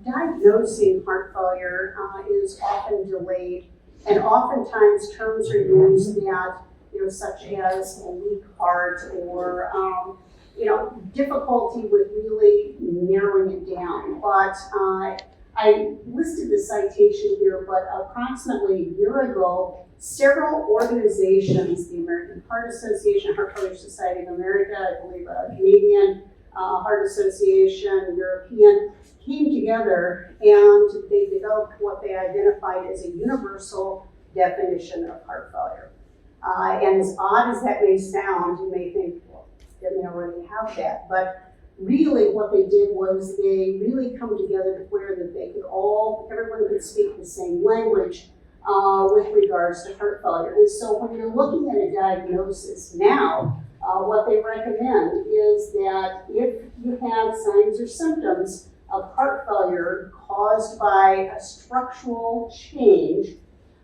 diagnosing heart failure is often delayed, and oftentimes terms are used that, such as a weak heart or, difficulty with really narrowing it down. But I listed the citation here, but approximately a year ago, several organizations, the American Heart Association, Heart Failure Society of America, I believe a Canadian Heart Association, European, came together and they developed what they identified as a universal definition of heart failure. And as odd as that may sound, you may think, well, didn't they already have that? But really what they did was they really come together to where that they could everyone could speak the same language with regards to heart failure. And so when you're looking at a diagnosis now, what they recommend is that if you have signs or symptoms of heart failure caused by a structural change,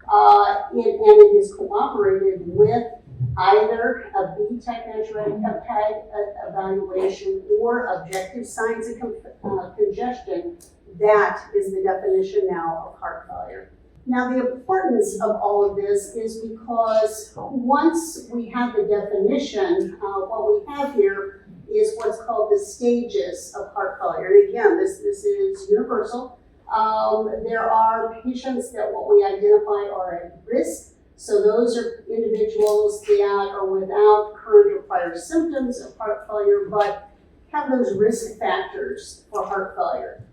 and it is cooperated with either a B-type natriuretic peptide evaluation or objective signs of congestion, that is the definition now of heart failure. Now, the importance of all of this is because once we have the definition, what we have here is what's called the stages of heart failure. And again, this is universal. There are patients that what we identify are at risk. So those are individuals that are without current or prior symptoms of heart failure, but have those risk factors for heart failure.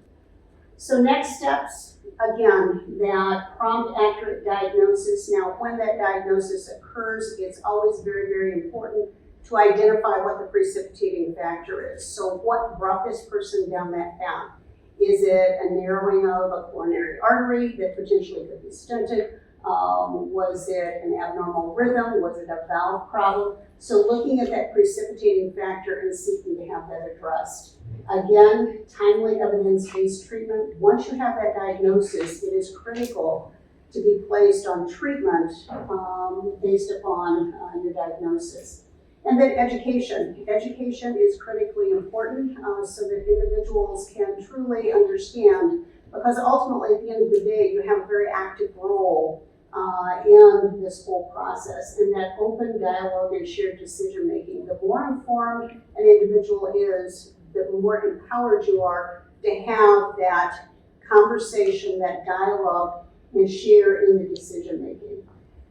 So next steps, again, that prompt accurate diagnosis. Now, when that diagnosis occurs, it's always very, very important to identify what the precipitating factor is. So what brought this person down that path? Is it a narrowing of a coronary artery that potentially could be stented? Was it an abnormal rhythm? Was it a valve problem? So looking at that precipitating factor and seeking to have that addressed. Again, timely evidence-based treatment. Once you have that diagnosis, it is critical to be placed on treatment based upon your diagnosis. And then education. Education is critically important so that individuals can truly understand, because ultimately at the end of the day, you have a very active role in this whole process, and that open dialogue and shared decision making. The more informed an individual is, the more empowered you are to have that conversation, that dialogue, and share in the decision making.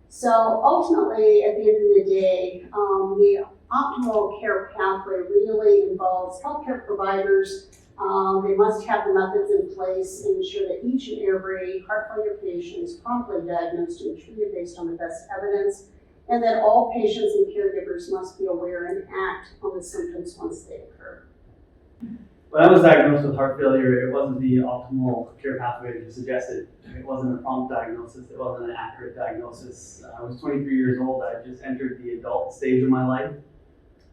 So ultimately, at the end of the day, the optimal care pathway really involves healthcare providers. They must have the methods in place and ensure that each and every heart failure patient is promptly diagnosed and treated based on the best evidence, and that all patients and caregivers must be aware and act on the symptoms once they occur. When I was diagnosed with heart failure, it wasn't the optimal care pathway that you suggested. It wasn't a prompt diagnosis. It wasn't an accurate diagnosis. I was 23 years old. I just entered the adult stage of my life.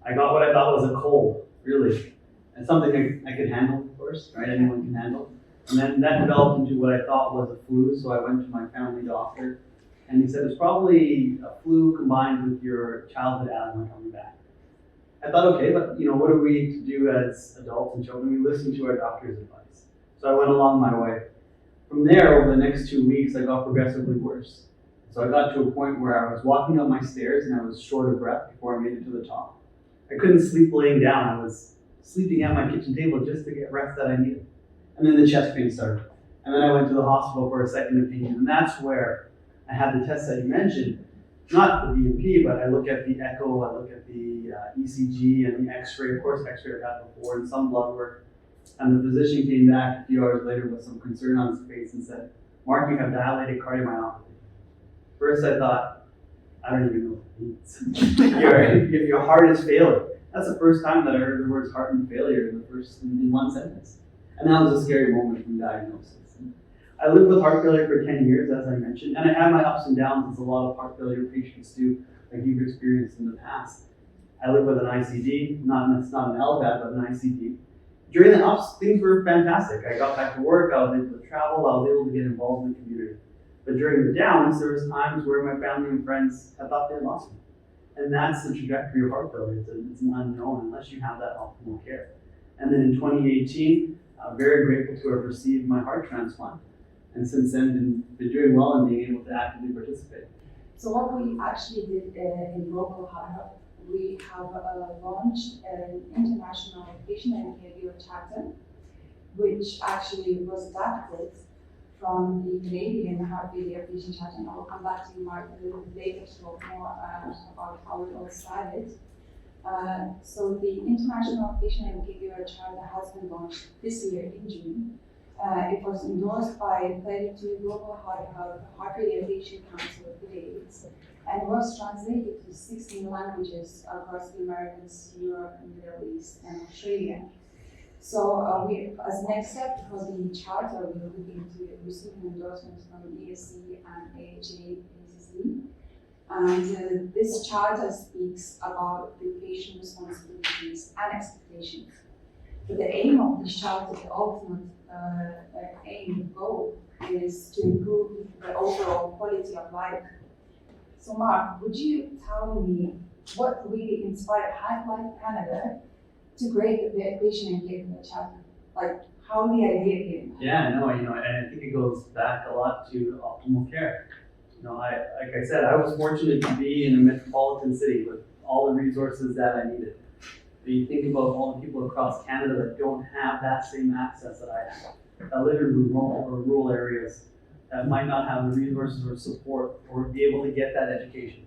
I got what I thought was a cold, really. And something I could handle, of course, right? Anyone can handle. And then that developed into what I thought was a flu, so I went to my family doctor, and he said it's probably a flu combined with your childhood asthma coming back. I thought, okay, but what are we to do as adults and children? We listen to our doctor's advice. So I went along my way. From there, over the next 2 weeks, I got progressively worse. So I got to a point where I was walking up my stairs and I was short of breath before I made it to the top. I couldn't sleep laying down. I was sleeping at my kitchen table just to get rest that I needed. And then the chest pain started. And then I went to the hospital for a second opinion. And that's where I had the tests that you mentioned. Not the BNP, but I look at the echo, I look at the ECG and the x-ray. Of course, x-ray I've had before, and some blood work. And the physician came back a few hours later with some concern on his face and said, "Mark, you have dilated cardiomyopathy." First I thought, I don't even know what it means. Your heart is failing. That's the first time that I heard the words heart and failure in one sentence. And that was a scary moment from diagnosis. I lived with heart failure for 10 years, as I mentioned, and I had my ups and downs, as a lot of heart failure patients do, like you've experienced in the past. I lived with an ICD, it's not an LVAD, but an ICD. During the ups, things were fantastic. I got back to work, I was able to travel, I was able to get involved in the community. But during the downs, there was times where my family and friends had thought they had lost me. And that's the trajectory of heart failure. It's an unknown unless you have that optimal care. And then in 2018, very grateful to have received my heart transplant. And since then, been doing well and being able to actively participate. So what we actually did in local hub, we have launched an international patient and caregiver charter, which actually was adapted from the Canadian heart failure patient charter. And I will come back to you, Mark, a little bit later to talk more about how it all started. So the international patient and caregiver charter has been launched this year in June. It was endorsed by 32 global heart failure patient council affiliates and was translated to 16 languages across the Americas, Europe, Middle East, and Australia. So we, as next step for the charter, we are looking to receive endorsements from ESC and AHA, ACC. And this charter speaks about the patient responsibilities and expectations. But the aim of this charter, the ultimate aim, goal, is to improve the overall quality of life. So Mark, would you tell me what really inspired Heart Life Canada to create the patient and caregiver charter? Like, how the idea came? Yeah, no, and I think it goes back a lot to optimal care. Like I said, I was fortunate to be in a metropolitan city with all the resources that I needed. But you think about all the people across Canada that don't have that same access that I have, that live in rural areas, that might not have the resources or support or be able to get that education.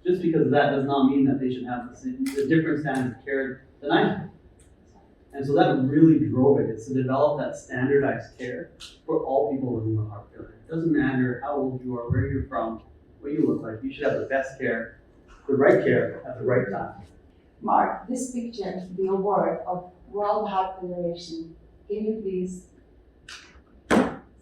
Just because of that does not mean that they should have the different standards of care than I have. And so that really drove it, is to develop that standardized care for all people living with heart failure. It doesn't matter how old you are, where you're from, what you look like, you should have the best care, the right care at the right time. Mark, this picture, the award of World Heart Federation, can you please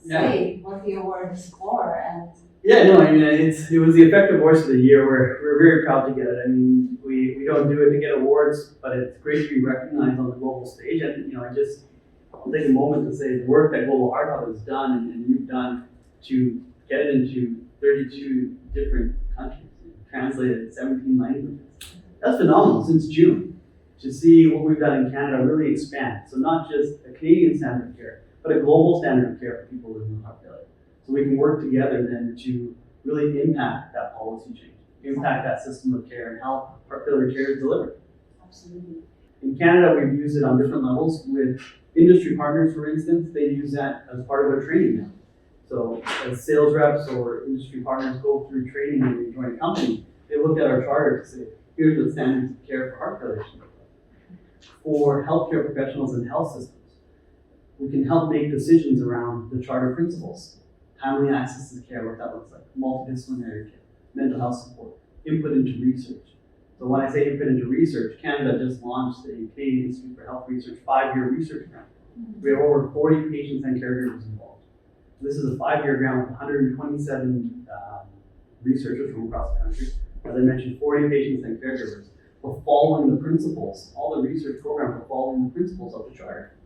say what the award is for? And yeah, no, it was the Effective Voice of the Year. We're very proud to get it. I mean, we don't do it to get awards, but it's great to be recognized on the global stage. And I'll take a moment to say the work that Global Heart Hub has done and you've done to get it into 32 different countries, translated in 17 languages. That's phenomenal since June, to see what we've done in Canada really expand. So not just a Canadian standard of care, but a global standard of care for people living with heart failure. So we can work together then to really impact that policy change, impact that system of care and how heart failure care is delivered. absolutely. In Canada, we've used it on different levels with industry partners, for instance. They use that as part of their training now. So as sales reps or industry partners go through training when they join a company, they look at our charter to say, here's what standards of care for heart failure should look like. For healthcare professionals and health systems, we can help make decisions around the charter principles. Timely access to care, what that looks like, multidisciplinary care, mental health support, input into research. So when I say input into research, Canada just launched the Canadian Institute for Health Research 5-year research grant. We have over 40 patients and caregivers involved. This is a 5-year grant with 127 researchers from across the country. As I mentioned, 40 patients and caregivers. We're following the principles, all the research programs are following the principles of the charter.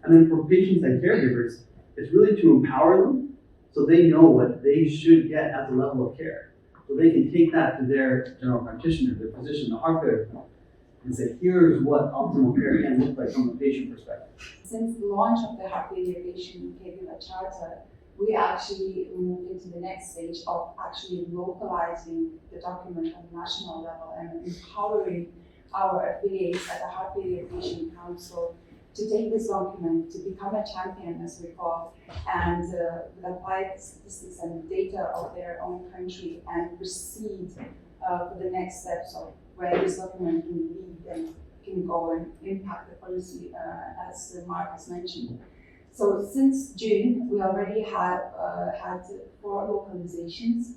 And then for patients and caregivers, it's really to empower them so they know what they should get at the level of care. So they can take that to their general practitioner, their physician, the heart failure clinic, and say, here's what optimal care can look like from a patient perspective. Since the launch of the Heart Failure Patient Caregiver Charter, we actually moved into the next stage of actually localizing the document on the national level and empowering our affiliates at the Heart Failure Patient Council to take this document, to become a champion, as we call, and apply the statistics and data of their own country and proceed for the next steps of where this document can lead and can go and impact the policy, as Mark has mentioned. So since June, we already have had 4 localizations.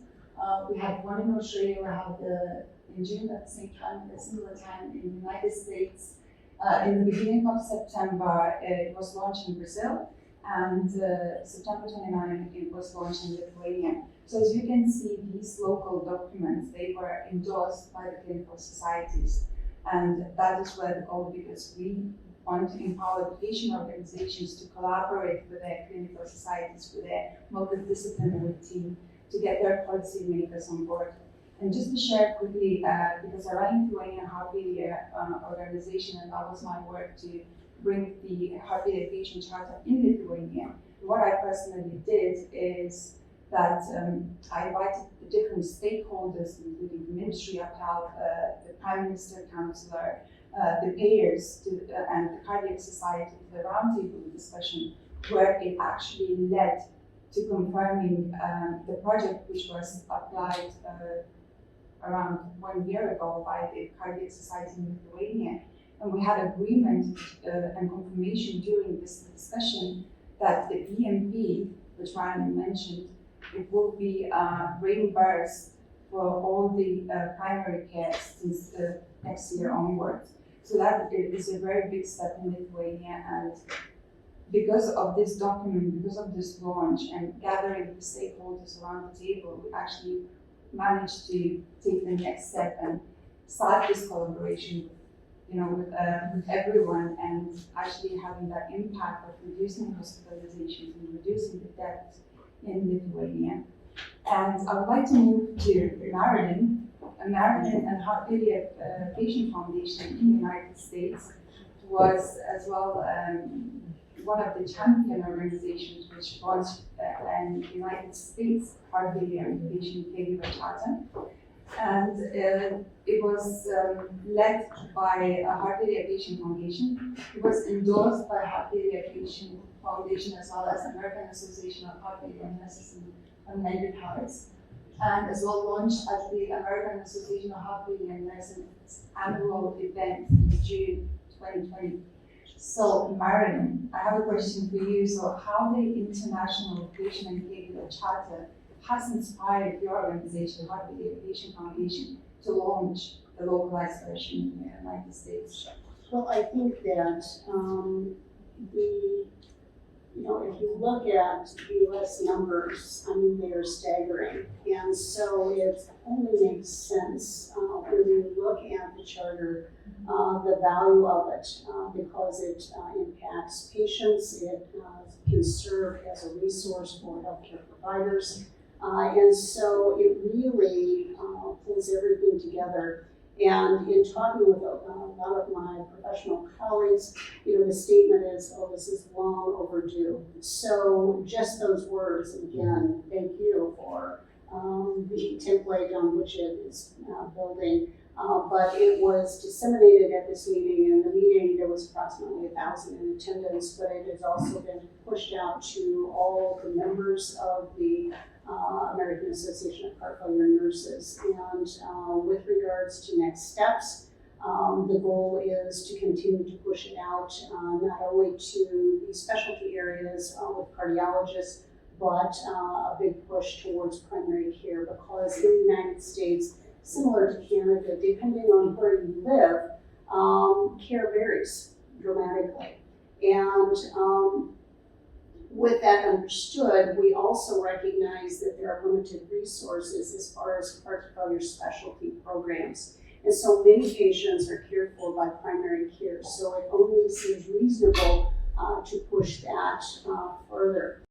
We had one in Australia, we had in June at the same time, at a similar time in the United States. In the beginning of September, it was launched in Brazil, and September 29, it was launched in Lithuania. So as you can see, these local documents, they were endorsed by the clinical societies. And that is where the goal, because we want to empower the patient organizations to collaborate with their clinical societies, with their multidisciplinary team, to get their policymakers on board. And just to share quickly, because I run Lithuanian Heart Failure organization, and that was my work to bring the heart failure patient charter in Lithuania. What I personally did is that I invited the different stakeholders, including the Ministry of Health, the Prime Minister, Councillor, the payers, and the Cardiac Society to the roundtable discussion, where it actually led to confirming the project which was applied around 1 year ago by the Cardiac Society in Lithuania. And we had agreement and confirmation during this discussion that the BMP, which Ryan mentioned, it will be reimbursed for all the primary care since next year onwards. So that is a very big step in Lithuania, and because of this document, because of this launch and gathering the stakeholders around the table, we actually managed to take the next step and start this collaboration, with everyone, and actually having that impact of reducing hospitalizations and reducing the deaths in Lithuania. And I would like to move to Maryland. Maryland and Heart Failure Patient Foundation in the United States was as well one of the champion organizations which launched an United States Heart Failure Patient Caregiver Charter. And it was led by a Heart Failure Patient Foundation. It was endorsed by Heart Failure Patient Foundation as well as American Association of Heart Failure Nurses and Unmended Hearts, and as well launched at the American Association of Heart Failure Nurses annual event in June 2020. So Marilyn, I have a question for you. So how the International Patient and Caregiver Charter has inspired your organization, Heart Failure Patient Foundation, to launch the localized version in the United States? Well, I think that if you look at the US numbers, they are staggering. And so it only makes sense when you look at the charter, the value of it, because it impacts patients, it can serve as a resource for healthcare providers. And so it really pulls everything together. And in talking with a lot of my professional colleagues, the statement is, oh, this is long overdue. So just those words, again, thank you for the template on which it is building. But it was disseminated at this meeting. In the meeting, there was approximately 1,000 in attendance, but it has also been pushed out to all the members of the American Association of Heart Failure Nurses. And with regards to next steps, the goal is to continue to push it out, not only to the specialty areas with cardiologists, but a big push towards primary care, because in the United States, similar to Canada, depending on where you live, care varies dramatically. And with that understood, we also recognize that there are limited resources as far as heart failure specialty programs. And so many patients are cared for by primary care. So it only seems reasonable to push that further.